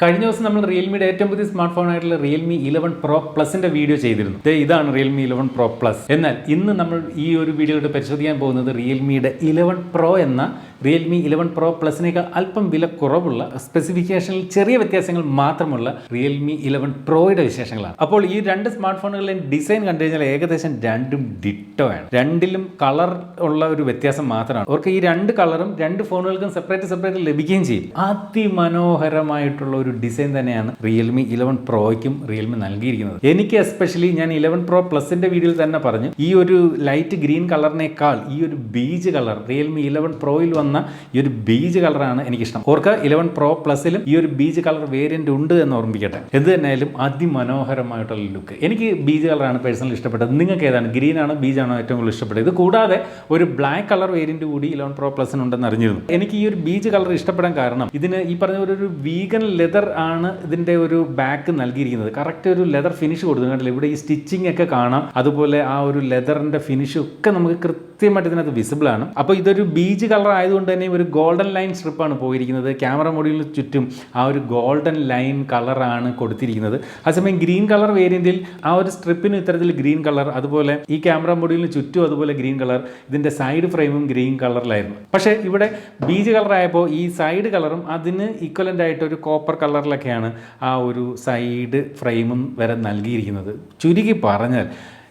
കഴിഞ്ഞ ദിവസം നമ്മൾ റിയൽമിയുടെ ഏറ്റവും പുതിയ സ്മാർട്ട് ഫോൺ ആയിട്ടുള്ള റിയൽമി 11 പ്രോ പ്ലസിന്റെ വീഡിയോ ചെയ്തിരുന്നു. ഇതാണ് റിയൽമി 11 പ്രോ പ്ലസ്. എന്നാൽ ഇന്ന് നമ്മൾ ഈ ഒരു വീഡിയോയുടെ പരിശോധിക്കാൻ പോകുന്നത് റിയൽമിയുടെ 11 പ്രോ എന്ന റിയൽമി 11 പ്രോ പ്ലസിനേക്കാൾ അല്പം വില കുറവുള്ള സ്പെസിഫിക്കേഷനിൽ ചെറിയ വ്യത്യാസങ്ങൾ മാത്രമുള്ള റിയൽമി 11 പ്രോയുടെ വിശേഷങ്ങളാണ്. അപ്പോൾ ഈ രണ്ട് സ്മാർട്ട് ഫോണുകളുടെയും ഡിസൈൻ കണ്ടു കഴിഞ്ഞാൽ ഏകദേശം രണ്ടും ഡിറ്റോ ആണ്. രണ്ടിലും കളർ ഉള്ള ഒരു വ്യത്യാസം മാത്രമാണ്. അവർക്ക് ഈ രണ്ട് കളറും രണ്ട് ഫോണുകൾക്കും സെപ്പറേറ്റ് ലഭിക്കുകയും ചെയ്യും. അതിമനോഹരമായിട്ടുള്ള ഒരു ഡിസൈൻ തന്നെയാണ് റിയൽമി 11 പ്രോയ്ക്കും റിയൽമി നൽകിയിരിക്കുന്നത്. എനിക്ക് എസ്പെഷ്യലി ഞാൻ 11 പ്രോ പ്ലസിന്റെ വീഡിയോയിൽ തന്നെ പറഞ്ഞു, ഈ ഒരു ലൈറ്റ് ഗ്രീൻ കളറിനേക്കാൾ ഈ ഒരു ബീജ് കളർ റിയൽമി 11 പ്രോയിൽ വന്ന ഈ ഒരു ബീജ് കളറാണ് എനിക്കിഷ്ടം. ഓർക്ക് 11 പ്രോ പ്ലസിലും ഈ ഒരു ബീജ് കളർ വേരിയന്റ് ഉണ്ട് എന്ന് ഓർമ്മിക്കട്ടെ. എന്ത് തന്നെയായാലും അതിമനോഹരമായിട്ടുള്ള ലുക്ക്. എനിക്ക് ബീജ് കളറാണ് പേഴ്സണലി ഇഷ്ടപ്പെട്ടത്. നിങ്ങൾക്ക് ഏതാണ്, ഗ്രീൻ ആണോ ബീജ് ആണോ ഏറ്റവും കൂടുതൽ ഇഷ്ടപ്പെട്ടത്? ഇത് കൂടാതെ ഒരു ബ്ലാക്ക് കളർ വേരിയന്റ് കൂടി 11 പ്രോ പ്ലസിന് ഉണ്ടെന്ന് അറിഞ്ഞിരുന്നു. എനിക്ക് ഈ ഒരു ബീജ് കളർ ഇഷ്ടപ്പെടാൻ കാരണം ഇതിന് ഈ പറഞ്ഞ ഒരു വീഗൻ ലെതർ ആണ് ഇതിന്റെ ഒരു ബാക്ക് നൽകിയിരിക്കുന്നത്. കറക്റ്റ് ഒരു ലെതർ ഫിനിഷ് കൊടുത്തിട്ടുണ്ട്. ഇവിടെ ഈ സ്റ്റിച്ചിങ് ഒക്കെ കാണാം. അതുപോലെ ആ ഒരു ലെതറിന്റെ ഫിനിഷ് ഒക്കെ നമുക്ക് കൃത്യമായിട്ട് ഇതിനകത്ത് വിസിബിൾ ആണ്. അപ്പോൾ ഇതൊരു ബീജ് കളർ ആയതുകൊണ്ട് തന്നെ ഒരു ഗോൾഡൻ ലൈൻ സ്ട്രിപ്പാണ് പോയിരിക്കുന്നത്. ക്യാമറ മോഡ്യൂളിന് ചുറ്റും ആ ഒരു ഗോൾഡൻ ലൈൻ കളറാണ് കൊടുത്തിരിക്കുന്നത്. അതേസമയം ഗ്രീൻ കളർ വേരിയന്റിൽ ആ ഒരു സ്ട്രിപ്പിന് ഇത്തരത്തിൽ ഗ്രീൻ കളർ, അതുപോലെ ഈ ക്യാമറ മോഡ്യൂളിന് ചുറ്റും അതുപോലെ ഗ്രീൻ കളർ, ഇതിന്റെ സൈഡ് ഫ്രെയിമും ഗ്രീൻ കളറിലായിരുന്നു. പക്ഷേ ഇവിടെ ബീജ് കളർ ആയപ്പോൾ ഈ സൈഡ് കളറും അതിന് ഈക്വലന്റ് ആയിട്ട് ഒരു കോപ്പർ കളറിലൊക്കെയാണ് ആ ഒരു സൈഡ് ഫ്രെയിമും വരെ നൽകിയിരിക്കുന്നത്. ചുരുക്കി പറഞ്ഞാൽ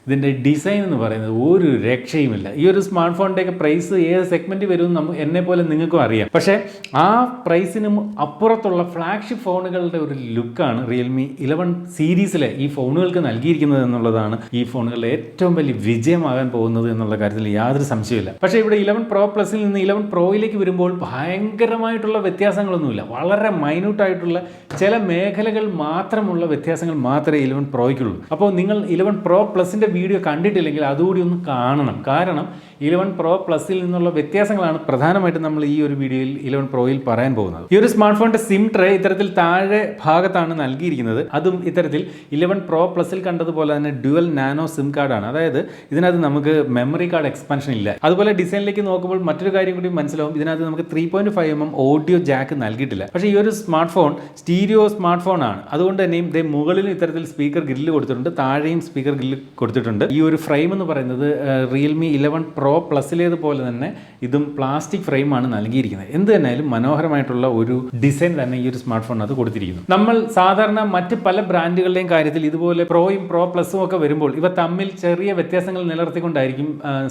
ഇതിൻ്റെ ഡിസൈൻ എന്ന് പറയുന്നത് ഒരു രക്ഷയുമില്ല. ഈ ഒരു സ്മാർട്ട് ഫോണിൻ്റെയൊക്കെ പ്രൈസ് ഏത് സെഗ്മെൻറ്റ് വരും എന്നെ പോലെ നിങ്ങൾക്കും അറിയാം. പക്ഷേ ആ പ്രൈസിനും അപ്പുറത്തുള്ള ഫ്ലാഗ്ഷിപ്പ് ഫോണുകളുടെ ഒരു ലുക്കാണ് റിയൽമി 11 സീരീസിലെ ഈ ഫോണുകൾക്ക് നൽകിയിരിക്കുന്നത് എന്നുള്ളതാണ് ഈ ഫോണുകളുടെ ഏറ്റവും വലിയ വിജയമാകാൻ പോകുന്നത് എന്നുള്ള കാര്യത്തിൽ യാതൊരു സംശയമില്ല. പക്ഷേ ഇവിടെ 11 പ്രോ പ്ലസിൽ നിന്ന് 11 പ്രോയിലേക്ക് വരുമ്പോൾ ഭയങ്കരമായിട്ടുള്ള വ്യത്യാസങ്ങളൊന്നുമില്ല. വളരെ മൈന്യൂട്ടായിട്ടുള്ള ചില മേഖലകൾ മാത്രമുള്ള വ്യത്യാസങ്ങൾ മാത്രമേ 11 പ്രോയ്ക്കുള്ളൂ. അപ്പോൾ നിങ്ങൾ 11 പ്രോ പ്ലസിൻ്റെ വീഡിയോ കണ്ടിട്ടില്ലെങ്കിൽ അതുകൂടി ഒന്ന് കാണണം. കാരണം 11 പ്രോ പ്ലസിൽ നിന്നുള്ള വ്യത്യാസങ്ങളാണ് പ്രധാനമായിട്ടും നമ്മൾ ഈ ഒരു വീഡിയോയിൽ 11 പ്രോയിൽ പറയാൻ പോകുന്നത്. ഈ ഒരു സ്മാർട്ട് ഫോണിന്റെ സിം ട്രേ ഇത്തരത്തിൽ താഴെ ഭാഗത്താണ് നൽകിയിരിക്കുന്നത്. അതും ഇത്തരത്തിൽ 11 പ്രോ പ്ലസിൽ കണ്ടതുപോലെ തന്നെ ഡ്യുവൽ നാനോ സിം കാർഡാണ്. അതായത് ഇതിനകത്ത് നമുക്ക് മെമ്മറി കാർഡ് എക്സ്പാൻഷൻ ഇല്ല. അതുപോലെ ഡിസൈനിലേക്ക് നോക്കുമ്പോൾ മറ്റൊരു കാര്യം കൂടി മനസ്സിലാവും. ഇതിനകത്ത് നമുക്ക് 3.5 mm ഓഡിയോ ജാക്ക് നൽകിയിട്ടില്ല. പക്ഷേ ഈ ഒരു smart phone stereo smart phone ആണ്. അതുകൊണ്ട് തന്നെയും മുകളിലും ഇത്തരത്തിൽ സ്പീക്കർ ഗ്രില്ല് കൊടുത്തിട്ടുണ്ട്, താഴെയും സ്പീക്കർ ഗ്രില്ല് കൊടുത്തിട്ടുണ്ട്. ഈ ഒരു ഫ്രെയിം എന്ന് പറയുന്നത് റിയൽമി 11 പ്രോ പ്ലസിലേതുപോലെ തന്നെ ഇതും പ്ലാസ്റ്റിക് ഫ്രെയിമാണ് നൽകിയിരിക്കുന്നത്. എന്ത് തന്നെയായാലും മനോഹരമായിട്ടുള്ള ഒരു ഡിസൈൻ തന്നെ ഈ ഒരു സ്മാർട്ട് ഫോണിനകത്ത് കൊടുത്തിരിക്കുന്നു. നമ്മൾ സാധാരണ മറ്റ് പല ബ്രാൻഡുകളുടെയും കാര്യത്തിൽ ഇതുപോലെ പ്രോയും പ്രോ പ്ലസും ഒക്കെ വരുമ്പോൾ ഇവ തമ്മിൽ ചെറിയ വ്യത്യാസങ്ങൾ നിലനിർത്തിക്കൊണ്ടായിരിക്കും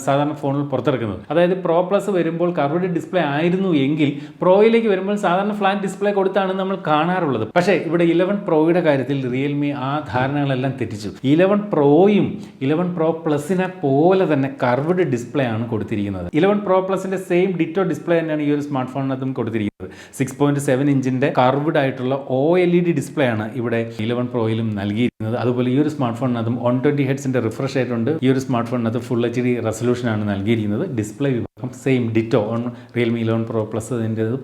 സാധാരണ ഫോണിൽ പുറത്തിറക്കുന്നത്. അതായത് പ്രോ പ്ലസ് വരുമ്പോൾ കർവ്ഡ് ഡിസ്പ്ലേ ആയിരുന്നു എങ്കിൽ പ്രോയിലേക്ക് വരുമ്പോൾ സാധാരണ ഫ്ലാറ്റ് ഡിസ്പ്ലേ കൊടുത്താണ് നമ്മൾ കാണാറുള്ളത്. പക്ഷേ ഇവിടെ 11 പ്രോയുടെ കാര്യത്തിൽ റിയൽമി ആ ധാരണകളെല്ലാം തെറ്റിച്ചു. 11 പ്രോയും 11 പ്രോ പ്ലസിനെ പോലെ തന്നെ കർവ്ഡ് ഡിസ്പ്ലേ ആണ് കൊടുത്തിരിക്കുന്നത്. 11 പ്രോ പ്ലസിന്റെ സെയിം ഡിറ്റോ ഡിസ്പ്ലേ തന്നെയാണ് ഈ ഒരു സ്മാർട്ട് ഫോണിനകത്തും കൊടുത്തിരിക്കുന്നത്. 6.7 ഇഞ്ചിന്റെ കർവ്ഡ് ആയിട്ടുള്ള OLED ഡിസ്പ്ലേ ആണ് ഇവിടെ 11 പ്രോയിലും നൽകിയിരിക്കുന്നത്. അതുപോലെ ഈ ഒരു സ്മാർട്ട് ഫോണിനകത്തും 120 ഹെർട്സിന്റെ റിഫ്രഷ് ആയിട്ടുണ്ട്. ഈ ഒരു സ്മാർട്ട് ഫോണിനകത്ത് ഫുൾ HD റെസൊല്യൂഷൻ ആണ് നൽകിയിരിക്കുന്നത്. Display same ditto on Realme 11 pro plus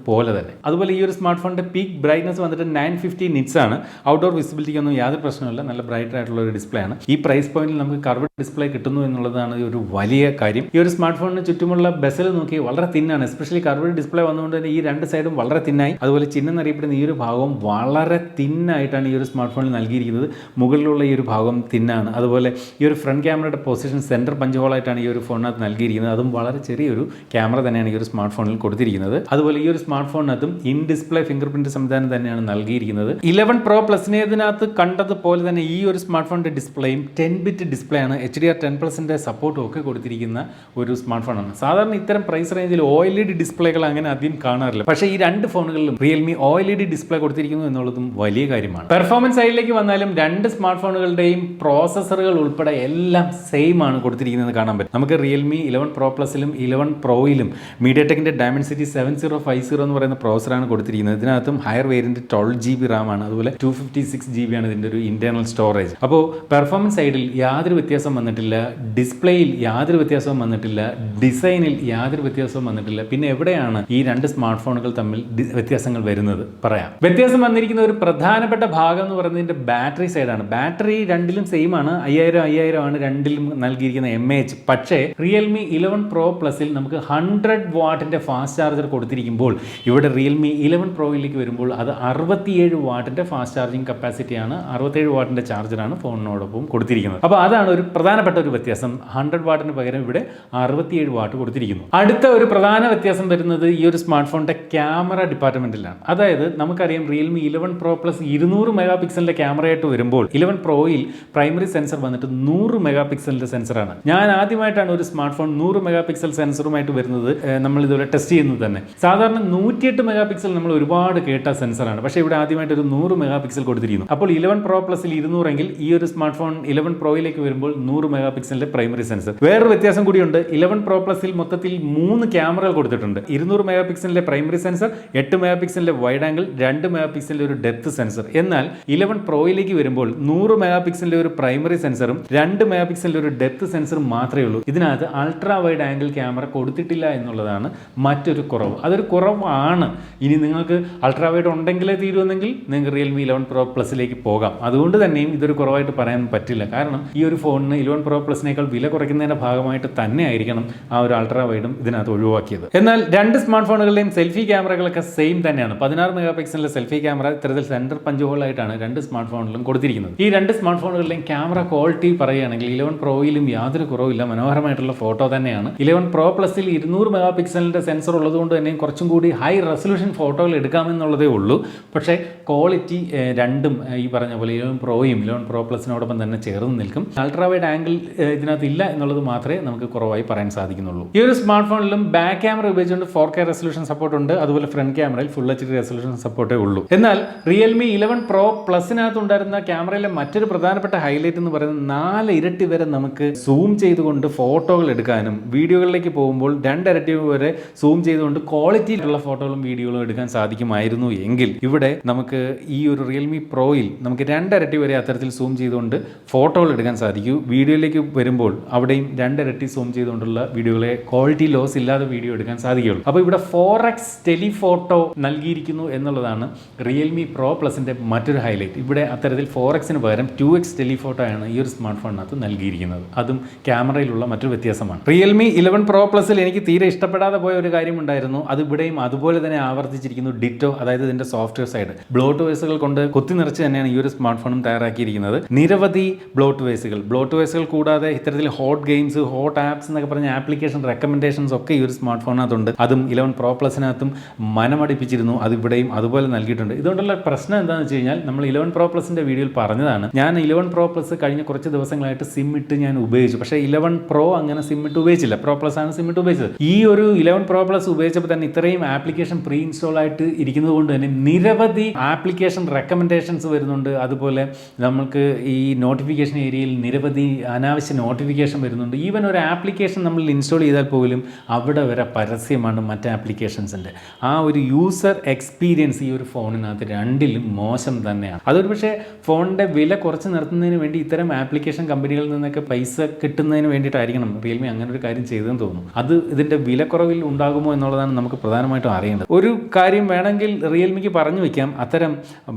പോലെ തന്നെ. അതുപോലെ ഈ ഒരു സ്മാർട്ട് ഫോണിന്റെ പീക്ക് ബ്രൈറ്റ്നസ് വന്നിട്ട് 950 നിറ്റ്സ് ആണ്. ഔട്ട്ഡോർ വിസിബിലിറ്റിക്കൊന്നും യാതൊരു പ്രശ്നമില്ല. നല്ല ബ്രൈറ്റ് ആയിട്ടുള്ള ഒരു ഡിസ്പ്ലേ ആണ്. ഈ പ്രൈസ് പോയിന്റിൽ നമുക്ക് കർവ്ഡ് ഡിസ്പ്ലേ കിട്ടുന്നു എന്നുള്ളതാണ് ഒരു വലിയ കാര്യം. ഈ ഒരു സ്മാർട്ട് ഫോണിന് ചുറ്റുമുള്ള ബെസൽ നോക്കി വളരെ തിന്നാണ്. എസ്പെഷ്യലി കർവ്ഡ് ഡിസ്പ്ലേ വന്നുകൊണ്ട് തന്നെ ഈ രണ്ട് സൈഡും വളരെ തിന്നായി. അതുപോലെ ചിഹ്നം എന്നറിയപ്പെടുന്ന ഈ ഒരു ഭാഗവും വളരെ തിന്നായിട്ടാണ് ഈ ഒരു സ്മാർട്ട് ഫോണിൽ നൽകിയിരിക്കുന്നത്. മുകളിലുള്ള ഈ ഒരു ഭാഗം തിന്നാണ്. അതുപോലെ ഈ ഒരു ഫ്രണ്ട് ക്യാമറയുടെ പൊസിഷൻ സെന്റർ പഞ്ച് ഹോളായിട്ടാണ് ഈ ഒരു ഫോണിനകത്ത് നൽകിയിരിക്കുന്നത്. അതും വളരെ ചെറിയൊരു ക്യാമറ തന്നെയാണ് ഈ ഒരു സ്മാർട്ട് ഫോണിൽ കൊടുത്തിരിക്കുന്നത്. അതുപോലെ ഈ ഒരു സ്മാർട്ട് ഫോണിനകത്തും ഇൻ ഡിസ്പ്ലേ ഫിംഗർ പ്രിന്റ് സംവിധാനം തന്നെയാണ് നൽകിയിരിക്കുന്നത്. 11 പ്രോ പ്ലസിനേതിനകത്ത് കണ്ടതുപോലെ തന്നെ ഈ ഒരു സ്മാർട്ട് ഫോണിന്റെ ഡിസ്പ്ലേയും 10 ബിറ്റ് ഡിസ്പ്ലേ ആണ്. HDR10+ന്റെ സപ്പോർട്ടും ഒക്കെ കൊടുത്തിരിക്കുന്ന ഒരു സ്മാർട്ട് ഫോണാണ്. സാധാരണ ഇത്തരം പ്രൈസ് റേഞ്ചിൽ OLED ഡിസ്പ്ലേകൾ അങ്ങനെ അധികം കാണാറില്ല. പക്ഷേ ഈ രണ്ട് ഫോണുകളിലും റിയൽമി OLED ഡിസ്പ്ലേ കൊടുത്തിരിക്കുന്നു എന്നുള്ളതും വലിയ കാര്യമാണ്. പെർഫോമൻസ് സൈഡിലേക്ക് വന്നാലും രണ്ട് സ്മാർട്ട് ഫോണുകളുടെയും പ്രോസസ്സറുകൾ ഉൾപ്പെടെ എല്ലാം സെയിം ആണ് കൊടുത്തിരിക്കുന്നത് കാണാൻ പറ്റും. നമുക്ക് റിയൽമി 11 പ്രോ പ്ലസിലും 11 പ്രോയിലും മീഡിയടെക്കിന്റെ ഡയമൻസിറ്റി 7050 എന്ന് പറയുന്ന പ്രോസറാണ് കൊടുത്തിരിക്കുന്നത്. ഇതിനകത്തും ഹയർ വേരിയന്റ് 12 GB റാം ആണ്. അതുപോലെ 256 GB ആണ് ഇതിന്റെ ഒരു ഇന്റേണൽ സ്റ്റോറേജ്. അപ്പോൾ പെർഫോമൻസ് സൈഡിൽ യാതൊരു വ്യത്യാസം വന്നിട്ടില്ല, ഡിസ്പ്ലേയിൽ യാതൊരു വ്യത്യാസവും വന്നിട്ടില്ല, ഡിസൈനിൽ യാതൊരു വ്യത്യാസവും വന്നിട്ടില്ല. പിന്നെ എവിടെയാണ് ഈ രണ്ട് സ്മാർട്ട് ഫോണുകൾ തമ്മിൽ വ്യത്യാസങ്ങൾ വരുന്നത് പറയാം. വ്യത്യാസം വന്നിരിക്കുന്ന ഒരു പ്രധാനപ്പെട്ട ഭാഗം എന്ന് പറയുന്നതിന്റെ ബാറ്ററി സൈഡാണ്. ആണ്. ബാറ്ററി രണ്ടിലും സെയിം ആണ്, 5000 ആണ് രണ്ടിലും നൽകിയിരിക്കുന്ന mAh. പക്ഷേ റിയൽമി 11 Pro പ്ലസിൽ നമുക്ക് 100 വാട്ടിന്റെ ഫാസ്റ്റ് ചാർജർ കൊടുത്തിരിക്കുമ്പോൾ ഇവിടെ റിയൽമി 11 പ്രോയിലേക്ക് വരുമ്പോൾ അത് 67 വാട്ടിന്റെ ഫാസ്റ്റ് ചാർജിങ് കപ്പാസിറ്റിയാണ്, 67 വാട്ടിന്റെ ചാർജറാണ് ഫോണിനോടൊപ്പം കൊടുത്തിരിക്കുന്നത്. അപ്പോൾ അതാണ് ഒരു പ്രധാനപ്പെട്ട ഒരു വ്യത്യാസം. 100 വാട്ടിന് പകരം ഇവിടെ 67 വാട്ട് കൊടുത്തിരിക്കുന്നു. അടുത്ത ഒരു പ്രധാന വ്യത്യാസം വരുന്നത് ഈ ഒരു സ്മാർട്ട് ഫോണിന്റെ ക്യാമറ ഡിപ്പാർട്ട്മെന്റിലാണ്. അതായത് നമുക്കറിയാം റിയൽമി 11 Pro പ്ലസ് 200 മെഗാ പിക്സലിന്റെ ക്യാമറയായിട്ട് വരുമ്പോൾ 11 പ്രോയിൽ പ്രൈമറി സെൻസർ വന്നിട്ട് 100 മെഗാ പിക്സലിന്റെ സെൻസറാണ്. ഞാൻ ആദ്യമായിട്ടാണ് ഒരു സ്മാർട്ട് ഫോൺ 100 മെഗാ പിക്സൽ സെൻസറുമായിട്ട് വരുന്നത്. നമ്മൾ ഇതുപോലെ ടെസ്റ്റ് ചെയ്യുന്നത് തന്നെ സാധാരണ 108 മെഗാ പിക്സൽ നമ്മൾ ഒരുപാട് കേട്ട സെൻസറാണ്. പക്ഷേ ഇവിടെ ആദ്യമായിട്ട് ഒരു 100 മെഗാ പിക്സൽ കൊടുത്തിരിക്കുന്നു. അപ്പോൾ 11 Pro പ്ലസിൽ 200 എങ്കിൽ ഈ ഒരു സ്മാർട്ട് ഫോൺ 11 പ്രോയിലേക്ക് വരുമ്പോൾ 100 മെഗാ പിക്സലിന്റെ പ്രൈമറി സെൻസർ. വേറൊരു വ്യത്യാസം കൂടിയുണ്ട്. 11 Pro പ്ലസിൽ മൊത്തത്തിൽ 3 ക്യാമറകൾ കൊടുത്തിട്ടുണ്ട്. 200 മെഗാ പിക്സലിന്റെ പ്രൈമറി സെൻസർ, 8 മെഗാ പിക്സലിന്റെ വൈഡ് ആംഗിൾ, 2 മെഗാ പിക്സലിന്റെ ഒരു ഡെപ്ത് സെൻസർ. എന്നാൽ 11 പ്രോയിലേക്ക് വരുമ്പോൾ 100 മെഗാ പിക്സലിന്റെ ഒരു പ്രൈമറി സെൻസറും 2 മെഗാ പിക്സലിന്റെ ഒരു ഡെപ്ത് സെൻസറും മാത്രമേ ഉള്ളൂ. ഇതിനകത്ത് അൾട്രാ വൈഡ് ആംഗിൾ ക്യാമറ കൊടുത്തിട്ടില്ല എന്നുള്ളതാണ് മറ്റൊരു കുറവ്. അതൊരു കുറവാണ്. ഇനി നിങ്ങൾക്ക് അൾട്രാ വൈഡ് ഉണ്ടെങ്കിലേ തീരുമെന്നെങ്കിൽ നിങ്ങൾക്ക് റിയൽമി 11 Pro പ്ലസിലേക്ക് പോകാം. അതുകൊണ്ട് തന്നെയും ഇതൊരു കുറവായിട്ട് പറയാൻ പറ്റില്ല. കാരണം ഈ ഒരു ഫോണിന് 11 Pro പ്ലസിനേക്കാൾ വില കുറയ്ക്കുന്നതിന്റെ ഭാഗമായിട്ട് തന്നെ ആയിരിക്കണം ആ ഒരു അൾട്രാ വൈഡും ഇതിനകത്ത് ഒഴിവാക്കിയത്. എന്നാൽ രണ്ട് സ്മാർട്ട് ഫോണുകളുടെയും സെൽഫി ക്യാമറകളൊക്കെ സെയിം തന്നെയാണ്. 16 മെഗാ പിക്സലിന്റെ സെൽഫി ക്യാമറ ഇത്തരത്തിൽ സെന്റർ പഞ്ച് ഹോൾ ആയിട്ടാണ് രണ്ട് സ്മാർട്ട് ഫോണിലും കൊടുത്തിരിക്കുന്നത്. ഈ രണ്ട് സ്മാർട്ട് ഫോണുകളുടെയും ക്യാമറ ക്വാളിറ്റി പറയുകയാണെങ്കിൽ 11 പ്രോയിലും യാതൊരു കുറവില്ല, മനോഹരമായിട്ടുള്ള ഫോട്ടോ തന്നെയാണ്. 11 Pro പ്ലസിൽ 200 മെഗാ പിക്സലിന്റെ സെൻസർ ഉള്ളതുകൊണ്ട് തന്നെ കുറച്ചും കൂടി ഹൈ റെസൊല്യൂഷൻ ഫോട്ടോകൾ എടുക്കാമെന്നുള്ളതേ ഉള്ളൂ. പക്ഷേ ക്വാളിറ്റി രണ്ടും ഈ പറഞ്ഞ പോലെ 11 പ്രോയും 11 Pro പ്ലസിനോടൊപ്പം തന്നെ ചേർന്ന് നിൽക്കും. അൾട്രാ വൈഡ് ആംഗിൾ ഇതിനകത്ത് ഇല്ല എന്നുള്ളത് മാത്രമേ നമുക്ക് കുറവായി പറയാൻ സാധിക്കുന്നുള്ളൂ. ഈ ഒരു സ്മാർട്ട് ഫോണിലും ബാക്ക് ക്യാമറ ഉപയോഗിച്ചുകൊണ്ട് 4K റെസൊല്യൂഷൻ സപ്പോർട്ട് ഉണ്ട്. അതുപോലെ ഫ്രണ്ട് ക്യാമറയിൽ ഫുൾ HD റെസൊല്യൂഷൻ സപ്പോർട്ടേ ഉള്ളൂ. എന്നാൽ റിയൽമി 11 Pro പ്ലസിനകത്ത് ഉണ്ടായിരുന്ന ക്യാമറയിലെ മറ്റൊരു പ്രധാനപ്പെട്ട ഹൈലൈറ്റ് എന്ന് പറയുന്നത് 4 ഇരട്ടി വരെ നമുക്ക് സൂം ചെയ്തുകൊണ്ട് ഫോട്ടോകൾ എടുക്കാനും വീഡിയോകളിലേക്ക് പോകുമ്പോൾ 2 ഇരട്ടി വരെ സൂം ചെയ്തുകൊണ്ട് ക്വാളിറ്റിയിലുള്ള ഫോട്ടോകളും വീഡിയോകളും എടുക്കാൻ സാധിക്കുമായിരുന്നു എങ്കിൽ ഇവിടെ നമുക്ക് ഈ ഒരു റിയൽമി പ്രോയിൽ നമുക്ക് 2 ഇരട്ടി വരെ അത്തരത്തിൽ സൂം ചെയ്തുകൊണ്ട് ഫോട്ടോകൾ എടുക്കാൻ സാധിക്കൂ. വീഡിയോയിലേക്ക് വരുമ്പോൾ അവിടെയും 2 ഇരട്ടി സൂം ചെയ്തുകൊണ്ടുള്ള വീഡിയോകളെ ക്വാളിറ്റി ലോസ് ഇല്ലാതെ വീഡിയോ എടുക്കാൻ സാധിക്കുകയുള്ളൂ. അപ്പോൾ ഇവിടെ 4x ടെലിഫോട്ടോ നൽകിയിരിക്കുന്നു എന്നുള്ളതാണ് റിയൽമി പ്രോ പ്ലസിന്റെ മറ്റൊരു ഹൈലൈറ്റ്. ഇവിടെ അത്തരത്തിൽ 4xന് പകരം 2x ടെലിഫോട്ടോ ആണ് ഈ ഒരു സ്മാർട്ട് ഫോണിനകത്ത് നൽകിയിരിക്കുന്നത്. അതും ക്യാമറയിലുള്ള മറ്റൊരു വ്യത്യാസമാണ്. റിയൽമി 11 Pro പ്ലസിൽ എനിക്ക് തീരെ ഇഷ്ടപ്പെടാതെ പോയ ഒരു കാര്യം ഉണ്ടായിരുന്നു. അത് ഇവിടെയും അതുപോലെ തന്നെ ആവർത്തിച്ചിരിക്കുന്നു. ഡിറ്റോ, അതായത് ഇതിന്റെ സോഫ്റ്റ്വെയർ സൈഡ് ബ്ലോട്ട്വെയർസുകൾ കൊണ്ട് കുത്തി നിറച്ച് തന്നെയാണ് ഈ ഒരു സ്മാർട്ട് ഫോണും തയ്യാറാക്കിയിരിക്കുന്നത്. നിരവധി ബ്ലോട്ട്വെയർസുകൾ കൂടാതെ ഇത്തരത്തിൽ ഹോട്ട് ഗെയിംസ്, ഹോട്ട് ആപ്സ് എന്നൊക്കെ പറഞ്ഞ ആപ്ലിക്കേഷൻ റെക്കമെൻഡേഷൻസ് ഒക്കെ ഈ ഒരു സ്മാർട്ട് ഫോണിനകത്തുണ്ട്. അതും 11 Pro പ്ലസിനകത്തും മനമടിപ്പിച്ചിരുന്നു. അത് ഇവിടെയും അതുപോലെ നൽകിയിട്ടുണ്ട്. ഇതുകൊണ്ടുള്ള പ്രശ്നം എന്താണെന്ന് വെച്ച് കഴിഞ്ഞാൽ നമ്മൾ 11 Pro പ്ലസിന്റെ വീഡിയോയിൽ പറഞ്ഞതാണ്, ഞാൻ 11 Pro പ്ലസ് കഴിഞ്ഞ കുറച്ച് ദിവസങ്ങളായിട്ട് സിം ഇട്ട് ഞാൻ ഉപയോഗിച്ചു. പക്ഷേ 11 Pro അങ്ങനെ സിം ഇട്ട് ഉപയോഗിച്ചില്ല. പ്രോ പ്ലസ് ആണ് സിം ഇട്ട് ഉപയോഗിച്ചത്. ഈ ഒരു 11 Pro പ്ലസ് ഉപയോഗിച്ചപ്പോൾ തന്നെ ഇത്രയും ആപ്ലിക്കേഷൻ പ്രീ ഇൻസ്റ്റാൾ ആയിട്ട് ഇരിക്കുന്നത് കൊണ്ട് തന്നെ നിരവധി ആപ്ലിക്കേഷൻ റെക്കമെൻഡേഷൻസ് വരുന്നുണ്ട്. അതുപോലെ നമുക്ക് ഈ നോട്ടിഫിക്കേഷൻ ഏരിയയിൽ നിരവധി അനാവശ്യ നോട്ടിഫിക്കേഷൻ വരുന്നുണ്ട്. ഈവൻ ഒരു ആപ്ലിക്കേഷൻ നമ്മൾ ഇൻസ്റ്റാൾ ചെയ്താൽ പോലും അവിടെ വരെ പരസ്യമാണ് മറ്റ് ആപ്ലിക്കേഷൻസിൻ്റെ. ആ ഒരു യൂസർ എക്സ്പീരിയൻസ് ഈ ഒരു ഫോണിനകത്ത് രണ്ടിലും മോശം തന്നെയാണ്. അതൊരു പക്ഷേ ഫോണിൻ്റെ വില കുറച്ച് നിർത്തുന്നതിന് വേണ്ടി ഇത്തരം ആപ്ലിക്കേഷൻ കമ്പനികളിൽ നിന്നൊക്കെ പൈസ കിട്ടുന്നതിന് വേണ്ടിയിട്ടായിരിക്കണം റിയൽമി അങ്ങനെ ഒരു കാര്യം ചെയ്തെന്ന് തോന്നുന്നു. അത് ഇതിൻ്റെ വിലക്കുറവിൽ ഉണ്ടാകുമോ എന്നുള്ളതാണ് നമുക്ക് പ്രധാനമായിട്ടും അറിയേണ്ടത്. ഒരു കാര്യം വേണമെങ്കിൽ റിയൽമിക്ക് പറഞ്ഞു വയ്ക്കാം, അത്തരം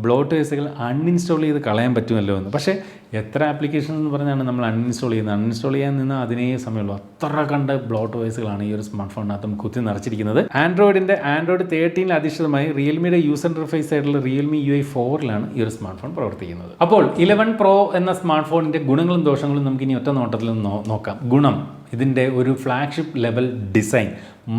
ബ്ലോട്ട്വെയർസുകൾ അൺഇൻസ്റ്റാൾ ചെയ്ത് കളയാൻ പറ്റുമല്ലോ എന്ന്. പക്ഷേ എത്ര ആപ്ലിക്കേഷൻ എന്ന് പറഞ്ഞാണ് നമ്മൾ അൺഇൻസ്റ്റാൾ ചെയ്യുന്നത്. അൺഇൻസ്റ്റാൾ ചെയ്യാൻ നിന്ന് അതിനേ സമയമുള്ളൂ. അത്ര കണ്ട ബ്ലോട്ട്വെയർസുകളാണ് ഈ ഒരു സ്മാർട്ട് ഫോണിനകത്തും കുത്തി നിറച്ചിരിക്കുന്നത്. ആൻഡ്രോയിഡ് 13 അധിഷ്ഠിതമായി റിയൽമിയുടെ യൂസർ ഇന്റർഫേസ് ആയിട്ടുള്ള റിയൽമി UI 4 ഈ ഒരു സ്മാർട്ട് ഫോൺ പ്രവർത്തിക്കുന്നത്. അപ്പോൾ 11 Pro എന്ന സ്മാർട്ട് ഫോണിന്റെ ഗുണങ്ങളും ദോഷങ്ങളും നമുക്ക് ഇനി ഒറ്റ നോട്ടത്തിൽ നോക്കാം. ഗുണം, ഇതിൻ്റെ ഒരു ഫ്ലാഗ്ഷിപ്പ് ലെവൽ ഡിസൈൻ,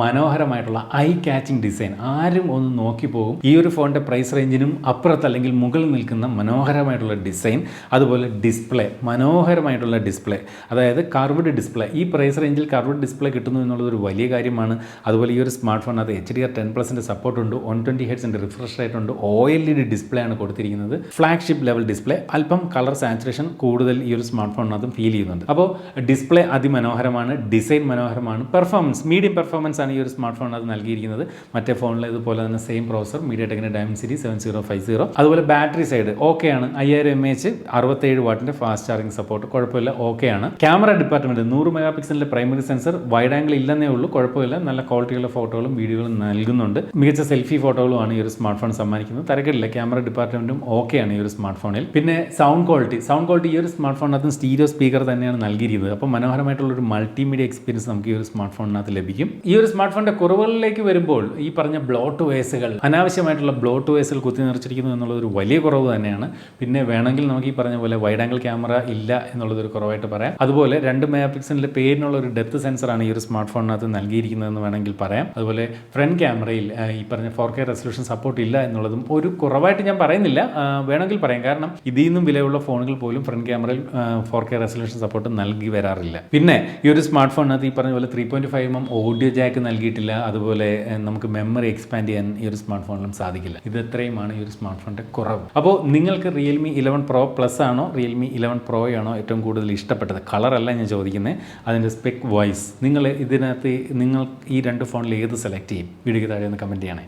മനോഹരമായിട്ടുള്ള ഐ കാച്ചിങ് ഡിസൈൻ, ആരും ഒന്ന് നോക്കി പോകും. ഈ ഒരു ഫോണിൻ്റെ പ്രൈസ് റേഞ്ചിനും അപ്പുറത്ത് അല്ലെങ്കിൽ മുകളിൽ നിൽക്കുന്ന മനോഹരമായിട്ടുള്ള ഡിസൈൻ. അതുപോലെ ഡിസ്പ്ലേ, മനോഹരമായിട്ടുള്ള ഡിസ്പ്ലേ, അതായത് കർവ്ഡ് ഡിസ്പ്ലേ. ഈ പ്രൈസ് റേഞ്ചിൽ കർവ്ഡ് ഡിസ്പ്ലേ കിട്ടുന്നു എന്നുള്ളത് ഒരു വലിയ കാര്യമാണ്. അതുപോലെ ഈ ഒരു സ്മാർട്ട് ഫോണിനകത്ത് HDR10+ൻ്റെ സപ്പോർട്ടുണ്ട്, 120 Hz റിഫ്രഷ് റേറ്റ് ഉണ്ട്, OLED ഡിസ്പ്ലേ ആണ് കൊടുത്തിരിക്കുന്നത്. ഫ്ലാഗ്ഷിപ്പ് ലെവൽ ഡിസ്പ്ലേ, അല്പം കളർ സാച്ചുറേഷൻ കൂടുതൽ ഈ ഒരു സ്മാർട്ട് ഫോണിനകത്തും ഫീൽ ചെയ്യുന്നുണ്ട്. അപ്പോൾ ഡിസ്പ്ലേ അതിമനോഹരമാണ്, ഡിസൈൻ മനോഹരമാണ്, പെർഫോമൻസ് മീഡിയം പെർഫോമൻസ് പെർഫോമൻസ് ആണ് ഈ ഒരു സ്മാർട്ട് ഫോണിനകത്ത് നൽകിയിരിക്കുന്നത്. മറ്റേ ഫോണിൽ ഇതുപോലെ തന്നെ സെയിം പ്രോസർ മീഡിയടെക്കിൻ്റെ ഡയമൻസിറ്റി 7050. അതുപോലെ ബാറ്ററി സൈഡ് ഓക്കെ ആണ്. 5000 mAh 67 വാട്ടിൻ്റെ ഫാസ്റ്റ് ചാർജിങ് സപ്പോർട്ട്, കുഴപ്പമില്ല, ഓക്കെ ആണ്. ക്യാമറ ഡിപ്പാർട്ട്മെന്റ് 100 മെഗാ പിക്സലിന്റെ പ്രൈമറി സെൻസർ, വൈഡ് ആംഗിൾ ഇല്ലെന്നേ ഉള്ളൂ, കുഴപ്പമില്ല, നല്ല ക്വാളിറ്റിയുള്ള ഫോട്ടോകളും വീഡിയോകളും നൽകുന്നുണ്ട്. മികച്ച സെൽഫി ഫോട്ടോകളുമാണ് ഈ ഒരു സ്മാർട്ട് ഫോൺ സമ്മാനിക്കുന്നത്. തരക്കേടില്ല, ക്യാമറ ഡിപ്പാർട്ട്മെന്റും ഓക്കെയാണ് ഈ ഒരു സ്മാർട്ട് ഫോണിൽ. പിന്നെ സൗണ്ട് ക്വാളിറ്റി ഈ ഒരു സ്മാർട്ട് ഫോണിനകത്ത് സ്റ്റീരിയോ സ്പീക്കർ തന്നെയാണ് നൽകിയിരിക്കുന്നത്. അപ്പോൾ മനോഹരമായിട്ടുള്ള ഒരു മൾട്ടിമീഡിയ എക്സ്പീരിയൻസ് നമുക്ക് ഈ ഒരു സ്മാർട്ട് ഫോണിനകത്ത് ലഭിക്കും. ഈ ഒരു സ്മാർട്ട് ഫോണിന്റെ കുറവുകളിലേക്ക് വരുമ്പോൾ ഈ പറഞ്ഞ അനാവശ്യമായിട്ടുള്ള ബ്ലോട്ട് വേസുകൾ കുത്തി നിറച്ചിരിക്കുന്നു എന്നുള്ളതൊരു വലിയ കുറവ് തന്നെയാണ്. പിന്നെ വേണമെങ്കിൽ നമുക്ക് ഈ പറഞ്ഞ പോലെ വൈഡ് ആംഗിൾ ക്യാമറ ഇല്ല എന്നുള്ളതൊരു കുറവായിട്ട് പറയാം. അതുപോലെ 2 മെഗാ പിക്സലിന്റെ പേരിനുള്ള ഒരു ഡെപ്ത് സെൻസറാണ് ഈ ഒരു സ്മാർട്ട് ഫോണിനകത്ത് നൽകിയിരിക്കുന്നതെന്ന് വേണമെങ്കിൽ പറയാം. അതുപോലെ ഫ്രണ്ട് ക്യാമറയിൽ ഈ പറഞ്ഞ 4K റെസൊല്യൂഷൻ സപ്പോർട്ട് ഇല്ല എന്നുള്ളതും ഒരു കുറവായിട്ട് ഞാൻ പറയുന്നില്ല, വേണമെങ്കിൽ പറയാം. കാരണം ഇതിൽ നിന്നും വിലയുള്ള ഫോണുകൾ പോലും ഫ്രണ്ട് ക്യാമറയിൽ 4K റെസൊല്യൂഷൻ സപ്പോർട്ട് നൽകി വരാറില്ല. പിന്നെ ഈ ഒരു സ്മാർട്ട് ഫോണിനകത്ത് ഈ പറഞ്ഞ പോലെ 3.5mm ഓഡിയോ ജാക്ക് നൽകിയിട്ടില്ല. അതുപോലെ നമുക്ക് മെമ്മറി എക്സ്പാൻഡ് ചെയ്യാൻ ഈ ഒരു സ്മാർട്ട് ഫോണിലും സാധിക്കില്ല. ഇത് ഇത്രയുമാണ് ഈ ഒരു സ്മാർട്ട് ഫോണിന്റെ കുറവ്. അപ്പോൾ നിങ്ങൾക്ക് റിയൽമി 11 Pro Plus ആണോ റിയൽമി 11 Pro ആണോ ഏറ്റവും കൂടുതൽ ഇഷ്ടപ്പെട്ടത്? കളറല്ല ഞാൻ ചോദിക്കുന്നത്, അതിൻ്റെ സ്പെക് വൈസ് നിങ്ങൾ ഈ 2 ഫോണിൽ ഏത് സെലക്ട് ചെയ്യും? വീഡിയോയ്ക്ക് താഴെ ഒന്ന് കമൻറ്റ് ചെയ്യണേ.